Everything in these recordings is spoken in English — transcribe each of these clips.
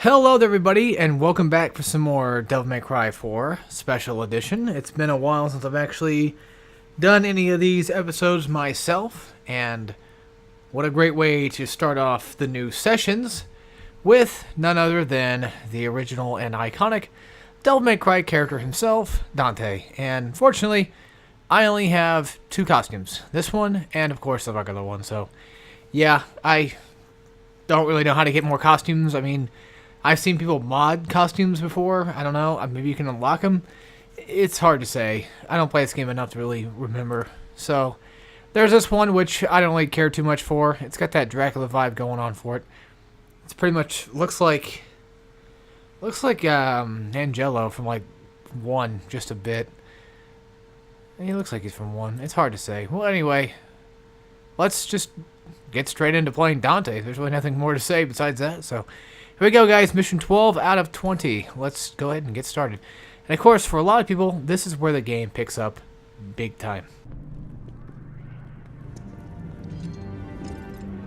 Hello there everybody, and welcome back for some more Devil May Cry 4 Special Edition. It's been a while since I've actually done any of these episodes myself, and what a great way to start off the new sessions with none other than the original and iconic Devil May Cry character himself, Dante. And fortunately, I only have two costumes. This one, and of course the regular one, so yeah, I don't really know how to get more costumes. I mean, I've seen people mod costumes before. I don't know. Maybe you can unlock them. It's hard to say. I don't play this game enough to really remember. So, there's this one which I don't really care too much for. It's got that Dracula vibe going on for it. It's pretty much looks like Angelo from like 1 just a bit. He looks like he's from 1. It's hard to say. Well, anyway, let's just get straight into playing Dante. There's really nothing more to say besides that. So, here we go, guys. Mission 12 out of 20. Let's go ahead and get started. And of course, for a lot of people, this is where the game picks up big time.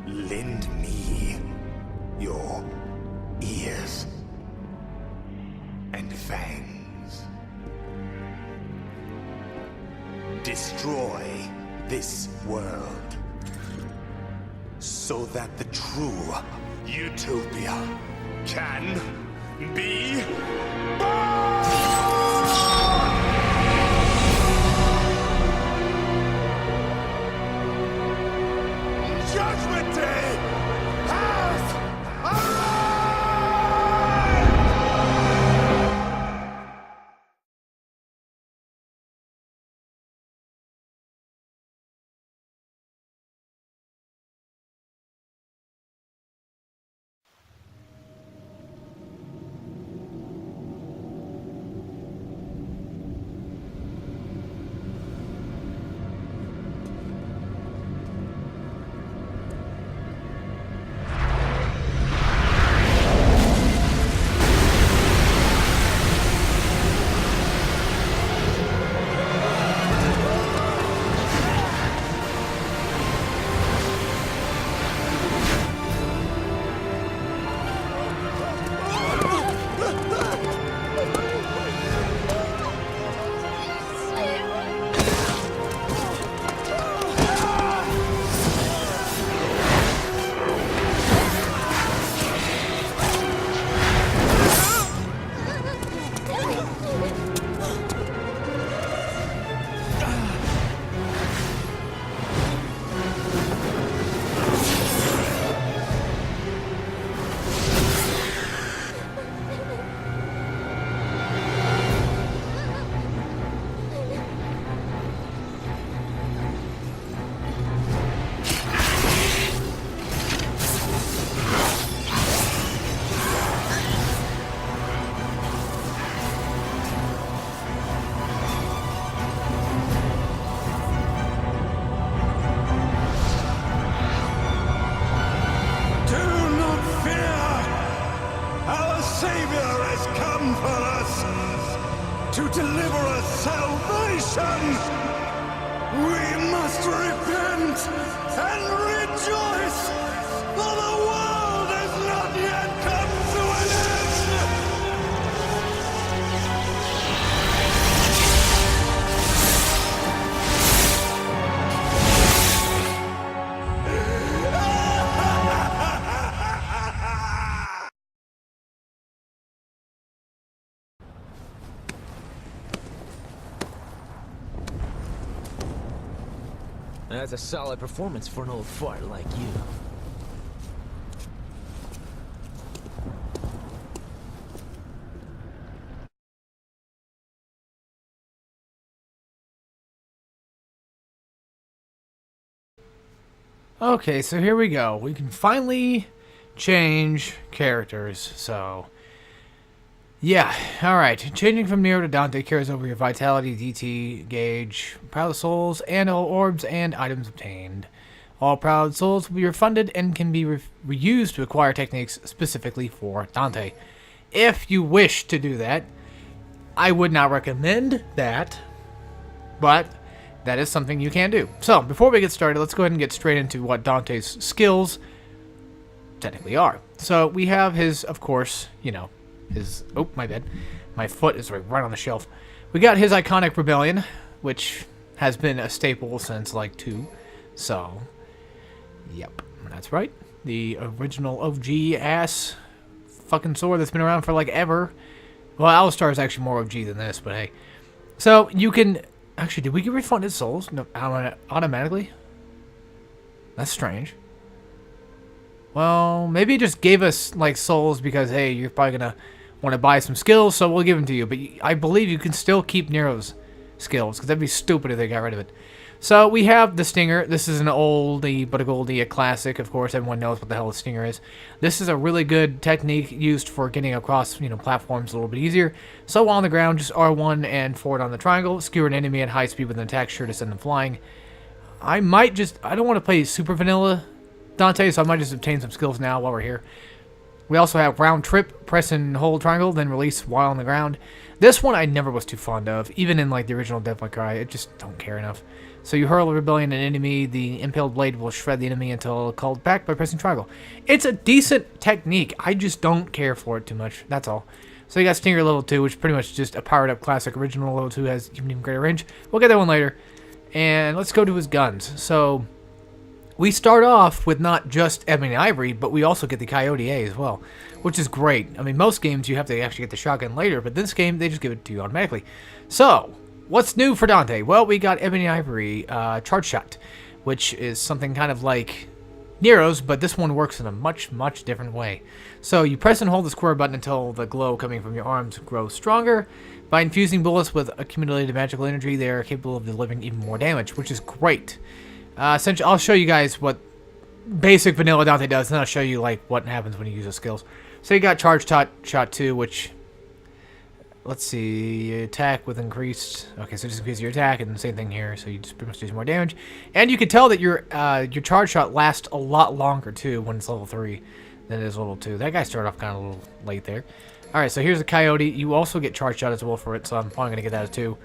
Lend me your ears and fangs. Destroy this world so that the true utopia can be born! Judgment Day has arrived! To deliver us salvation, we must repent and rejoice, for the world has not yet come to an That's a solid performance for an old fart like you. Okay, so here we go. We can finally change characters, so yeah, alright. Changing from Nero to Dante carries over your vitality, DT, gauge, proud souls, and all orbs and items obtained. All proud souls will be refunded and can be reused to acquire techniques specifically for Dante. If you wish to do that, I would not recommend that, but that is something you can do. So, before we get started, let's go ahead and get straight into what Dante's skills technically are. So we have his, of course, you know, his... Oh, my bad. My foot is right on the shelf. We got his iconic rebellion, which has been a staple since, like, 2. So, yep, that's right. The original OG-ass fucking sword that's been around for, like, ever. Well, Alistar is actually more OG than this, but hey. So, you can... Actually, did we get refunded souls? No, automatically? That's strange. Well, maybe it just gave us, like, souls because, hey, you're probably going to want to buy some skills, so we'll give them to you. But I believe you can still keep Nero's skills, because that'd be stupid if they got rid of it. So, we have the Stinger. This is an oldie, but a goldie, a classic. Of course, everyone knows what the hell a Stinger is. This is a really good technique used for getting across, you know, platforms a little bit easier. So, on the ground, just R1 and forward on the triangle. Skewer an enemy at high speed with an attack sure to send them flying. I don't want to play super vanilla Dante, so I might just obtain some skills now while we're here. We also have round trip, press and hold triangle, then release while on the ground. This one I never was too fond of, even in like the original Devil May Cry. I just don't care enough. So you hurl a rebellion at an enemy, the impaled blade will shred the enemy until called back by pressing triangle. It's a decent technique, I just don't care for it too much, that's all. So you got Stinger level 2, which is pretty much just a powered up classic. Original level 2 has even greater range. We'll get that one later. And let's go to his guns. So we start off with not just Ebony Ivory, but we also get the Coyote A as well, which is great. I mean, most games you have to actually get the shotgun later, but this game, they just give it to you automatically. So, what's new for Dante? Well, we got Ebony Ivory Charge Shot, which is something kind of like Nero's, but this one works in a much, much different way. So, you press and hold the square button until the glow coming from your arms grows stronger. By infusing bullets with accumulated magical energy, they are capable of delivering even more damage, which is great. Essentially, I'll show you guys what basic vanilla Dante does, and then I'll show you like what happens when you use the skills. So you got Charge Shot 2, which, let's see, attack with increased. Okay, so just increase your attack, and the same thing here. So you just pretty much do some more damage, and you can tell that your Charge Shot lasts a lot longer too when it's level 3 than it is level 2. That guy started off kind of a little late there. All right, so here's the Coyote. You also get Charge Shot as well for it, so I'm probably gonna get that as 2.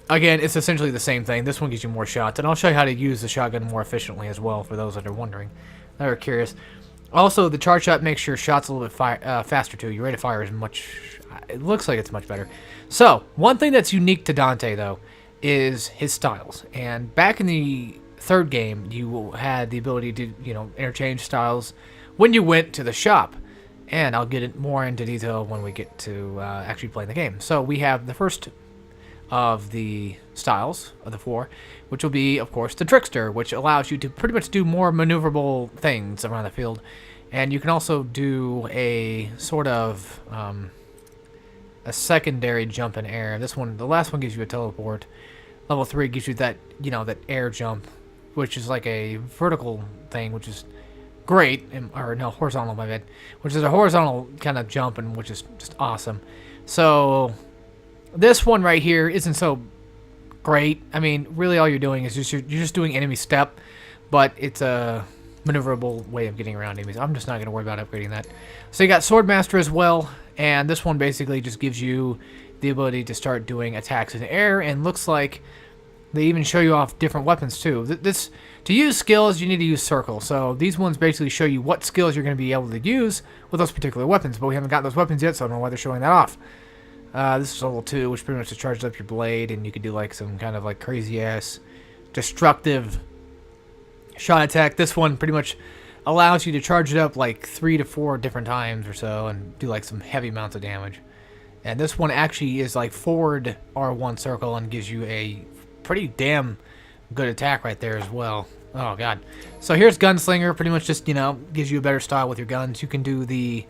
Again, it's essentially the same thing. This one gives you more shots, and I'll show you how to use the shotgun more efficiently as well for those that are wondering, that are curious. Also, the Charge Shot makes your shots a little bit faster too. Your rate of fire is much... It looks like it's much better. So, one thing that's unique to Dante, though, is his styles. And back in the 3rd game, you had the ability to, you know, interchange styles when you went to the shop. And I'll get it more into detail when we get to actually playing the game. So, we have the first of the styles of the 4, which will be, of course, the Trickster, which allows you to pretty much do more maneuverable things around the field. And you can also do a sort of a secondary jump in air. This one, the last one, gives you a teleport. Level 3 gives you that, you know, that air jump, which is like a vertical thing, which is great. Or no, horizontal, my bad. Which is a horizontal kind of jump, and which is just awesome. So this one right here isn't so great. I mean, really all you're doing is you're just doing enemy step, but it's a maneuverable way of getting around enemies. I'm just not going to worry about upgrading that. So you got Swordmaster as well, and this one basically just gives you the ability to start doing attacks in the air, and looks like they even show you off different weapons too. To use skills, you need to use Circle. So these ones basically show you what skills you're going to be able to use with those particular weapons, but we haven't got those weapons yet, so I don't know why they're showing that off. This is level 2, which pretty much just charges up your blade, and you could do like some kind of like crazy-ass destructive shot attack. This one pretty much allows you to charge it up like 3 to 4 different times or so, and do like some heavy amounts of damage. And this one actually is like forward R1 circle and gives you a pretty damn good attack right there as well. Oh god. So here's Gunslinger, pretty much just, you know, gives you a better style with your guns. You can do the...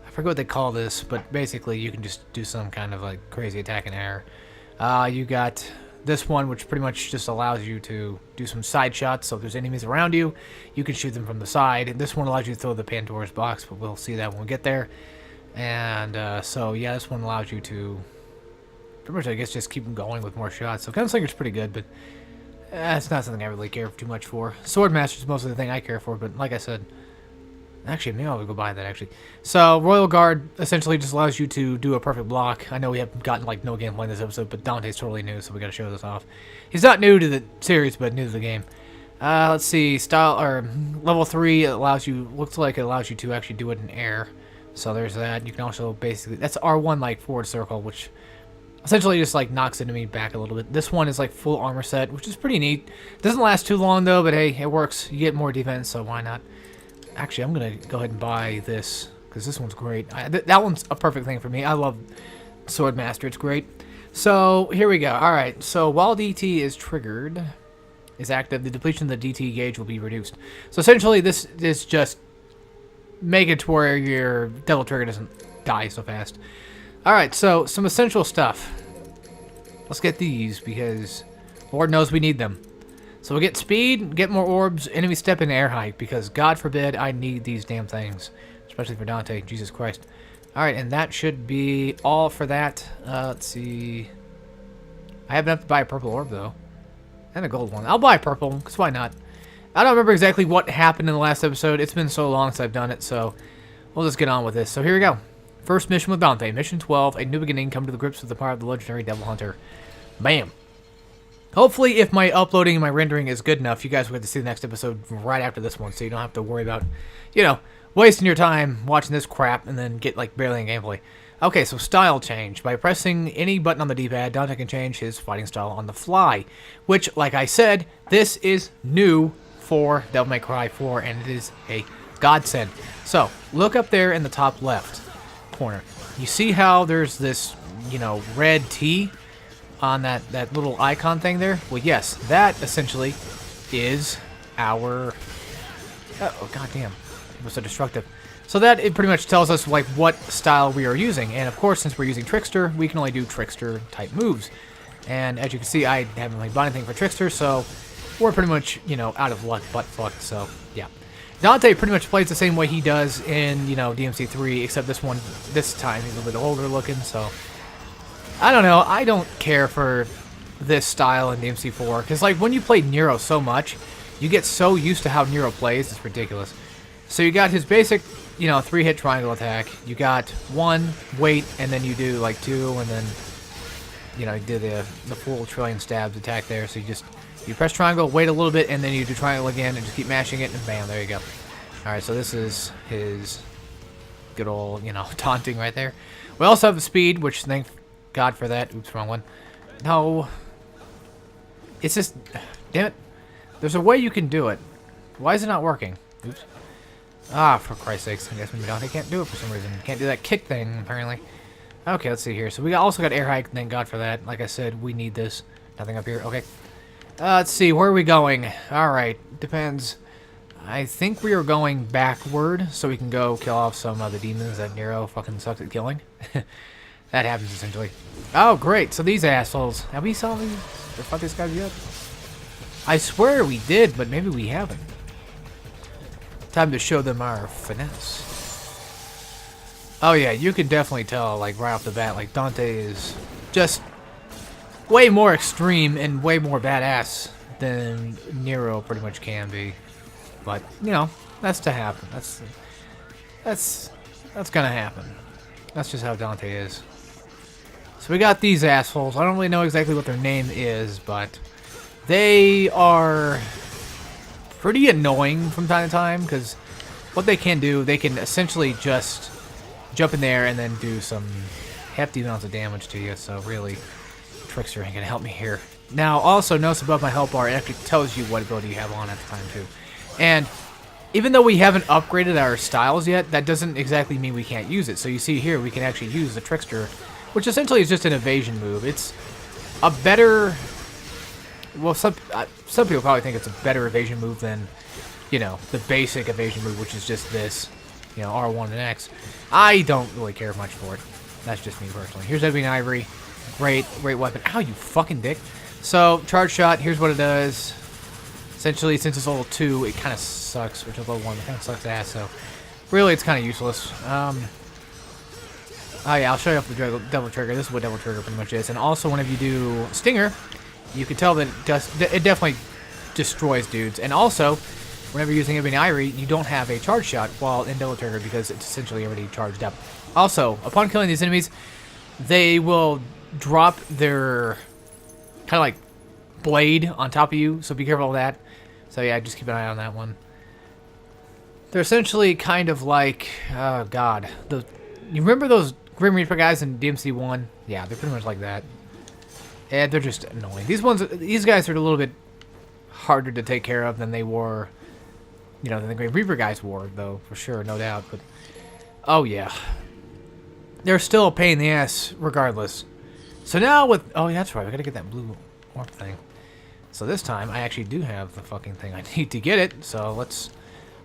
I forget what they call this, but basically you can just do some kind of like crazy attack in air. You got this one, which pretty much just allows you to do some side shots. So if there's enemies around you, you can shoot them from the side. And this one allows you to throw the Pandora's box, but we'll see that when we get there. And so yeah, this one allows you to pretty much, I guess, just keep going with more shots. So Gunslinger's pretty good, but it's not something I really care too much for. Swordmaster's mostly the thing I care for, but like I said, actually, maybe I'll go buy that, actually. So, Royal Guard essentially just allows you to do a perfect block. I know we haven't gotten, like, no gameplay in this episode, but Dante's totally new, so we gotta show this off. He's not new to the series, but new to the game. Let's see. Style or level 3 allows you. Looks like it allows you to actually do it in air. So there's that. You can also basically that's R1 like forward circle, which essentially just like knocks enemy back a little bit. This one is like full armor set, which is pretty neat. Doesn't last too long though, but hey, it works. You get more defense, so why not? Actually, I'm gonna go ahead and buy this because this one's great. That one's a perfect thing for me. I love Swordmaster. It's great. So here we go. All right. So while DT is active, the depletion of the DT gauge will be reduced. So essentially, this is just make it to where your Devil Trigger doesn't die so fast. Alright, so some essential stuff. Let's get these because Lord knows we need them. So we'll get speed, get more orbs, enemy step, and air hike because God forbid I need these damn things. Especially for Dante, Jesus Christ. Alright, and that should be all for that. Let's see. I have enough to buy a purple orb though. And a gold one. I'll buy purple, because why not? I don't remember exactly what happened in the last episode. It's been so long since I've done it, so we'll just get on with this. So here we go. First mission with Dante. Mission 12, A New Beginning. Come to the grips with the power of the legendary Devil Hunter. Bam. Hopefully, if my uploading and my rendering is good enough, you guys will get to see the next episode right after this one, so you don't have to worry about, you know, wasting your time watching this crap and then get, like, barely in gameplay. Okay, so style change. By pressing any button on the D-pad, Dante can change his fighting style on the fly, which, like I said, this is new for Devil May Cry 4, and it is a godsend. So, look up there in the top left corner. You see how there's this, you know, red T on that little icon thing there? Well, yes, that essentially is our... oh, goddamn. It was so destructive. So that, it pretty much tells us, like, what style we are using. And, of course, since we're using Trickster, we can only do Trickster-type moves. And, as you can see, I haven't really bought anything for Trickster, so we're pretty much, you know, out of luck, butt fucked, so, yeah. Dante pretty much plays the same way he does in, you know, DMC3, except this time, he's a little bit older looking, so... I don't know, I don't care for this style in DMC4, because, like, when you play Nero so much, you get so used to how Nero plays, it's ridiculous. So you got his basic, you know, 3-hit triangle attack, you got 1, wait, and then you do, like, 2, and then, you know, you do the full trillion stabs attack there, so you press triangle, wait a little bit, and then you do triangle again, and just keep mashing it, and bam, there you go. Alright, so this is his good old, you know, taunting right there. We also have the speed, which, thank God for that. Oops, wrong one. No. It's just, damn it. There's a way you can do it. Why is it not working? Oops. Ah, for Christ's sakes. I guess maybe Dante can't do it for some reason. Can't do that kick thing, apparently. Okay, let's see here. So we also got air hike, thank God for that. Like I said, we need this. Nothing up here. Okay. Let's see, where are we going? Alright, depends. I think we are going backward, so we can go kill off some of the demons that Nero fucking sucks at killing. That happens, essentially. Oh, great, so these assholes. Have we saw these? Or fought these guys yet? I swear we did, but maybe we haven't. Time to show them our finesse. Oh yeah, you can definitely tell, like, right off the bat, like, Dante is just way more extreme and way more badass than Nero pretty much can be. But, you know, that's to happen. That's gonna happen. That's just how Dante is. So we got these assholes. I don't really know exactly what their name is, but they are pretty annoying from time to time, because what they can do, they can essentially just jump in there and then do some hefty amounts of damage to you, so really, Trickster ain't gonna help me here. Now, also, notice above my health bar, it actually tells you what ability you have on at the time, too. And even though we haven't upgraded our styles yet, that doesn't exactly mean we can't use it. So you see here, we can actually use the Trickster, which essentially is just an evasion move. It's a better... Well, some people probably think it's a better evasion move than, you know, the basic evasion move, which is just this, you know, R1 and X. I don't really care much for it. That's just me personally. Here's Ebony Ivory. Great weapon. Ow, you fucking dick. So, charge shot, here's what it does. Essentially, since it's level 2, it kind of sucks, which is level 1, it kind of sucks ass, so really it's kind of useless. Oh yeah, I'll show you off the Devil Trigger. This is what Devil Trigger pretty much is. And also, whenever you do Stinger, you can tell that it definitely destroys dudes. And also, whenever you're using Ebony Ivory, you don't have a charge shot while in Devil Trigger because it's essentially already charged up. Also, upon killing these enemies, they will drop their kind of like blade on top of you, so be careful of that. So yeah, just keep an eye on that one. They're essentially kind of like, oh god, you remember those Grim Reaper guys in DMC1? Yeah, they're pretty much like that. And they're just annoying. These guys are a little bit harder to take care of than they were, you know, than the Grim Reaper guys were, though, for sure, no doubt. But oh yeah, they're still a pain in the ass, regardless. So now with, oh yeah, that's right, I gotta get that blue orb thing. So this time I actually do have the fucking thing I need to get it. So let's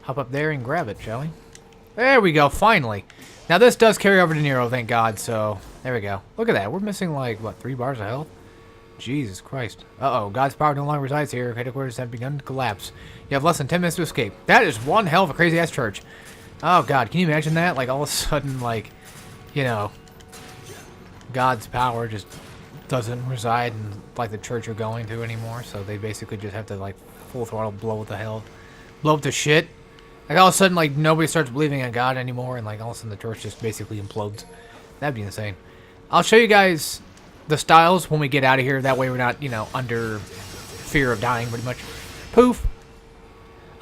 hop up there and grab it, shall we? There we go, finally. Now this does carry over to Nero, thank God, so there we go. Look at that, we're missing like, what, 3 bars of health? Jesus Christ. Uh-oh, God's power no longer resides here. Headquarters have begun to collapse. You have less than 10 minutes to escape. That is one hell of a crazy-ass church. Oh, God, can you imagine that? Like, all of a sudden, like, you know, God's power just doesn't reside in, like, the church you're going to anymore, so they basically just have to, like, full throttle blow up to shit. Like, all of a sudden, like, nobody starts believing in God anymore, and, like, all of a sudden the church just basically implodes. That'd be insane. I'll show you guys the styles when we get out of here. That way we're not, you know, under fear of dying, pretty much. Poof.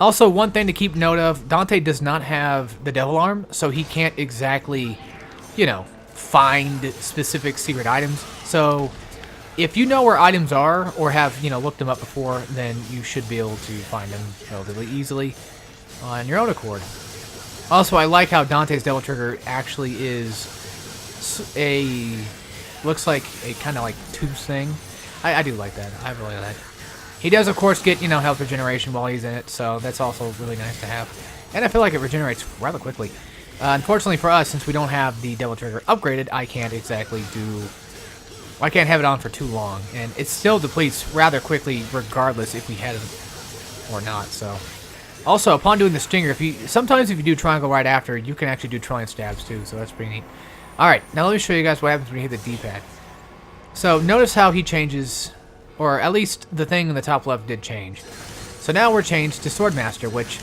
Also, one thing to keep note of, Dante does not have the Devil Arm, so he can't exactly, you know, find specific secret items. So, if you know where items are, or have, you know, looked them up before, then you should be able to find them relatively easily on your own accord. Also, I like how Dante's Devil Trigger actually is looks like a kind of like tubes thing. I do like that. I really like that. He does, of course, get, you know, health regeneration while he's in it, so that's also really nice to have. And I feel like it regenerates rather quickly. Unfortunately for us, since we don't have the Devil Trigger upgraded, I can't exactly do... I can't have it on for too long, and it still depletes rather quickly regardless if we had it or not, so... Also, upon doing the Stinger, sometimes if you do Triangle right after, you can actually do Trillion Stabs too, so that's pretty neat. Alright, now let me show you guys what happens when you hit the D-pad. So, notice how he changes, or at least the thing in the top left did change. So now we're changed to Swordmaster, which,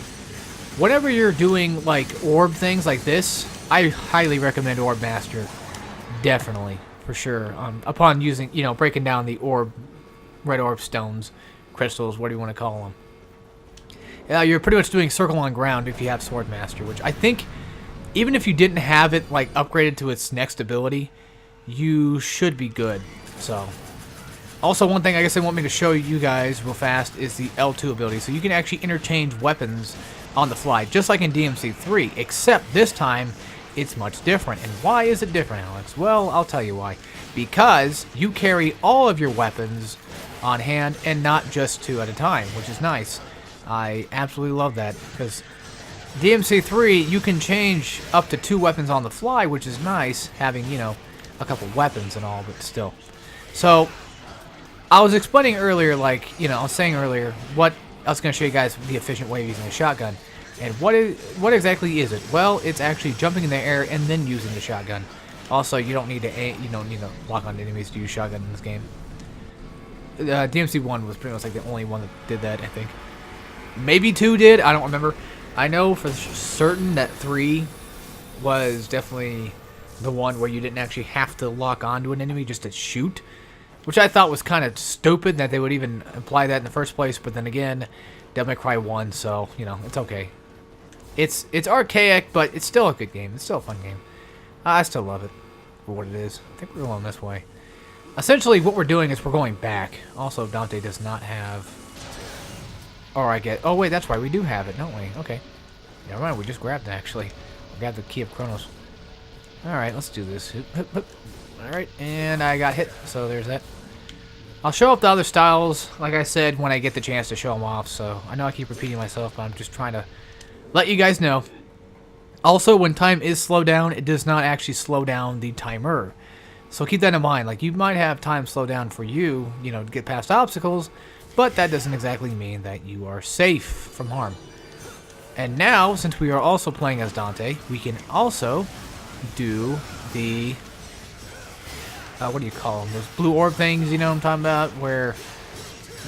whenever you're doing, like, orb things like this, I highly recommend Orb Master. Definitely, for sure. Upon using, you know, breaking down the orb, red orb stones, crystals, what do you want to call them. You're pretty much doing Circle on Ground if you have Swordmaster, which I think... Even if you didn't have it, like, upgraded to its next ability, you should be good. So, also one thing I guess they want me to show you guys real fast is the L2 ability. So you can actually interchange weapons on the fly, just like in DMC3, except this time it's much different. And why is it different, Alex? Well, I'll tell you why. Because you carry all of your weapons on hand and not just 2 at a time, which is nice. I absolutely love that, because... DMC3, you can change up to 2 weapons on the fly, which is nice, having, you know, a couple weapons and all, but still. So, I was explaining earlier, like, you know, I was saying earlier, what I was going to show you guys the efficient way of using a shotgun. And what exactly is it? Well, it's actually jumping in the air and then using the shotgun. Also, you don't need to lock on enemies to use shotgun in this game. DMC1 was pretty much like the only one that did that, I think. Maybe 2 did, I don't remember. I know for certain that 3 was definitely the one where you didn't actually have to lock onto an enemy just to shoot, which I thought was kind of stupid that they would even imply that in the first place, but then again, Devil May Cry 1, so, you know, it's okay. It's archaic, but it's still a good game. It's still a fun game. I still love it for what it is. I think we're going this way. Essentially, what we're doing is we're going back. Also, Dante does not have... Or I get... Oh, wait, that's right. We do have it, don't we? Okay. Never mind. We just grabbed it, actually. We grabbed the Key of Kronos. Alright, let's do this. Alright, and I got hit, so there's that. I'll show up the other styles, like I said, when I get the chance to show them off. So, I know I keep repeating myself, but I'm just trying to let you guys know. Also, when time is slowed down, it does not actually slow down the timer. So keep that in mind. Like, you might have time slow down for you, you know, to get past obstacles, but that doesn't exactly mean that you are safe from harm. And now, since we are also playing as Dante, we can also do the, what do you call them? Those blue orb things, you know what I'm talking about? Where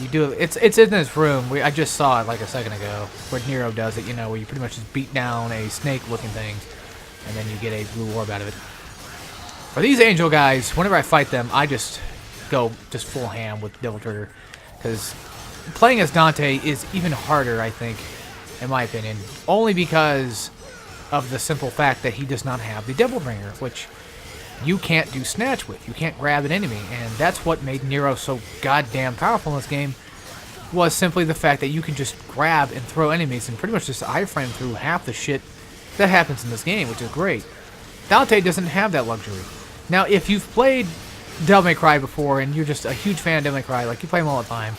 you do, it's in this room. I just saw it like a second ago, where Nero does it, you know, where you pretty much just beat down a snake-looking thing, and then you get a blue orb out of it. For these angel guys, whenever I fight them, I just go full ham with Devil Trigger. Because playing as Dante is even harder, I think, in my opinion, only because of the simple fact that he does not have the Devil Bringer, which you can't do snatch with. You can't grab an enemy, and that's what made Nero so goddamn powerful in this game, was simply the fact that you can just grab and throw enemies and pretty much just iframe through half the shit that happens in this game, which is great. Dante doesn't have that luxury. Now, if you've played Devil May Cry before and you're just a huge fan of Devil May Cry, like you play them all the time,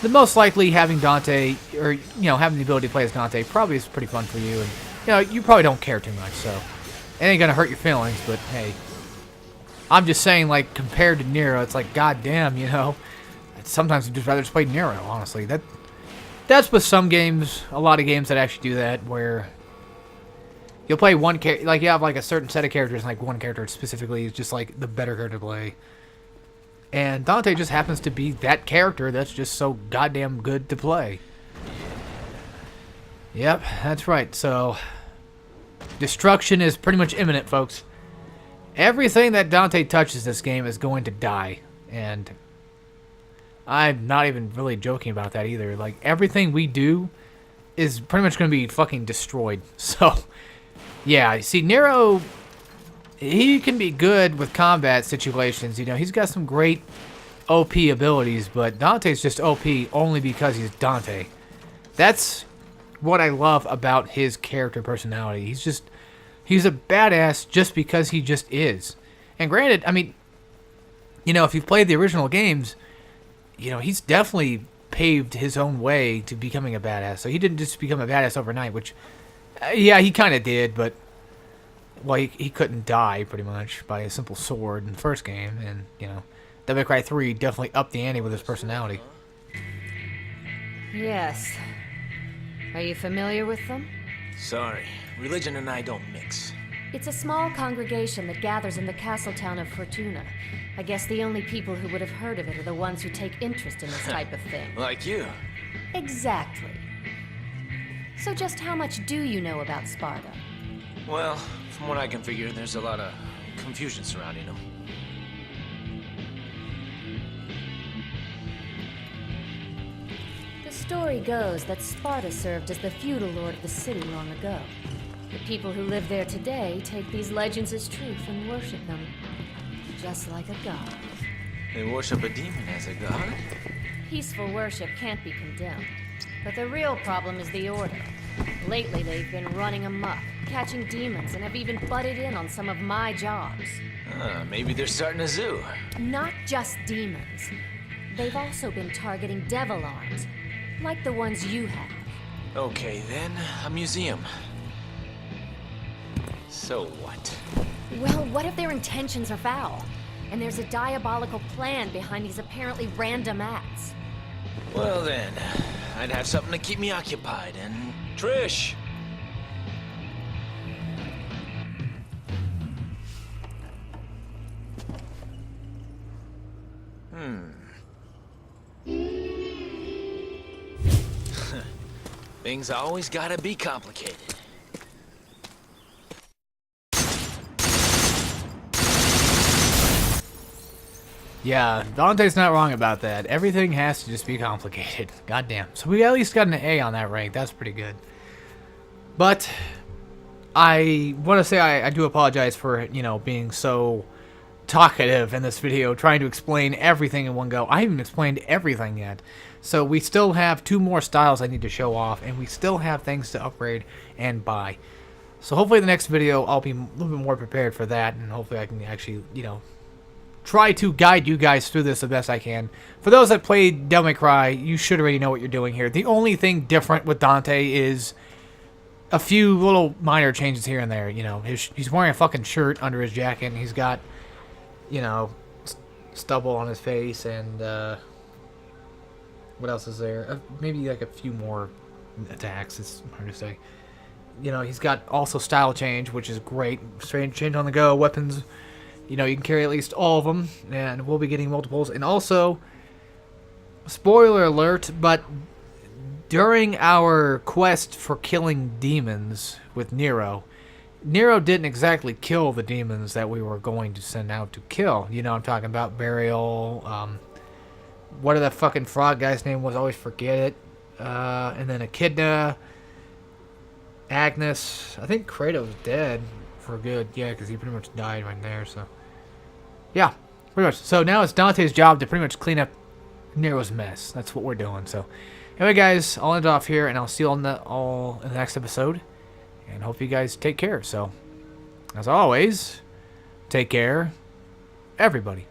then most likely having Dante, or, you know, having the ability to play as Dante probably is pretty fun for you, and, you know, you probably don't care too much, so it ain't gonna hurt your feelings, but hey, I'm just saying, like, compared to Nero, it's like, goddamn, you know, sometimes I'd just rather just play Nero, honestly. That's with some games, a lot of games that actually do that, where you'll play one character, like, you have, like, a certain set of characters, and, like, one character specifically is just, like, the better character to play. And Dante just happens to be that character that's just so goddamn good to play. Yep, that's right, so destruction is pretty much imminent, folks. Everything that Dante touches this game is going to die, and I'm not even really joking about that either. Like, everything we do is pretty much going to be fucking destroyed. So, yeah, see, Nero, he can be good with combat situations, you know, he's got some great OP abilities, but Dante's just OP only because he's Dante. That's what I love about his character personality. He's a badass just because he just is. And granted, I mean, you know, if you've played the original games, you know, he's definitely paved his own way to becoming a badass. So he didn't just become a badass overnight, which, yeah, he kind of did, but, well, he couldn't die, pretty much, by a simple sword in the first game. And, you know, Devil May Cry 3 definitely upped the ante with his personality. Yes. Are you familiar with them? Sorry, religion and I don't mix. It's a small congregation that gathers in the castle town of Fortuna. I guess the only people who would have heard of it are the ones who take interest in this type of thing. Like you. Exactly. So just how much do you know about Sparta? Well, from what I can figure, there's a lot of confusion surrounding them. The story goes that Sparta served as the feudal lord of the city long ago. The people who live there today take these legends as truth and worship them, just like a god. They worship a demon as a god? Peaceful worship can't be condemned, but the real problem is the Order. Lately, they've been running amok, catching demons, and have even butted in on some of my jobs. Maybe they're starting a zoo. Not just demons. They've also been targeting devil arms, like the ones you have. Okay, then, a museum. So what? Well, what if their intentions are foul? And there's a diabolical plan behind these apparently random acts. Well then, I'd have something to keep me occupied, and... Trish! Things always gotta be complicated. Yeah, Dante's not wrong about that. Everything has to just be complicated. Goddamn. So we at least got an A on that rank. That's pretty good. But I want to say I do apologize for, you know, being so talkative in this video, trying to explain everything in one go. I haven't explained everything yet. So we still have 2 more styles I need to show off, and we still have things to upgrade and buy. So hopefully the next video I'll be a little bit more prepared for that, and hopefully I can actually, you know, try to guide you guys through this the best I can. For those that played Devil May Cry, you should already know what you're doing here. The only thing different with Dante is a few little minor changes here and there. You know, he's wearing a fucking shirt under his jacket, and he's got, you know, stubble on his face, and what else is there? Maybe like a few more attacks. It's hard to say. You know, he's got also style change, which is great. Change on the go, weapons. You know, you can carry at least all of them, and we'll be getting multiples. And also, spoiler alert, but during our quest for killing demons with Nero didn't exactly kill the demons that we were going to send out to kill. You know, I'm talking about Burial, What the fucking frog guy's name was, I always forget it. And then Echidna, Agnes. I think Kratos dead for good. Yeah, because he pretty much died right there. So yeah, pretty much. So now it's Dante's job to pretty much clean up Nero's mess. That's what we're doing. So anyway, guys, I'll end off here, and I'll see you all in the next episode. And hope you guys take care. So as always, take care, everybody.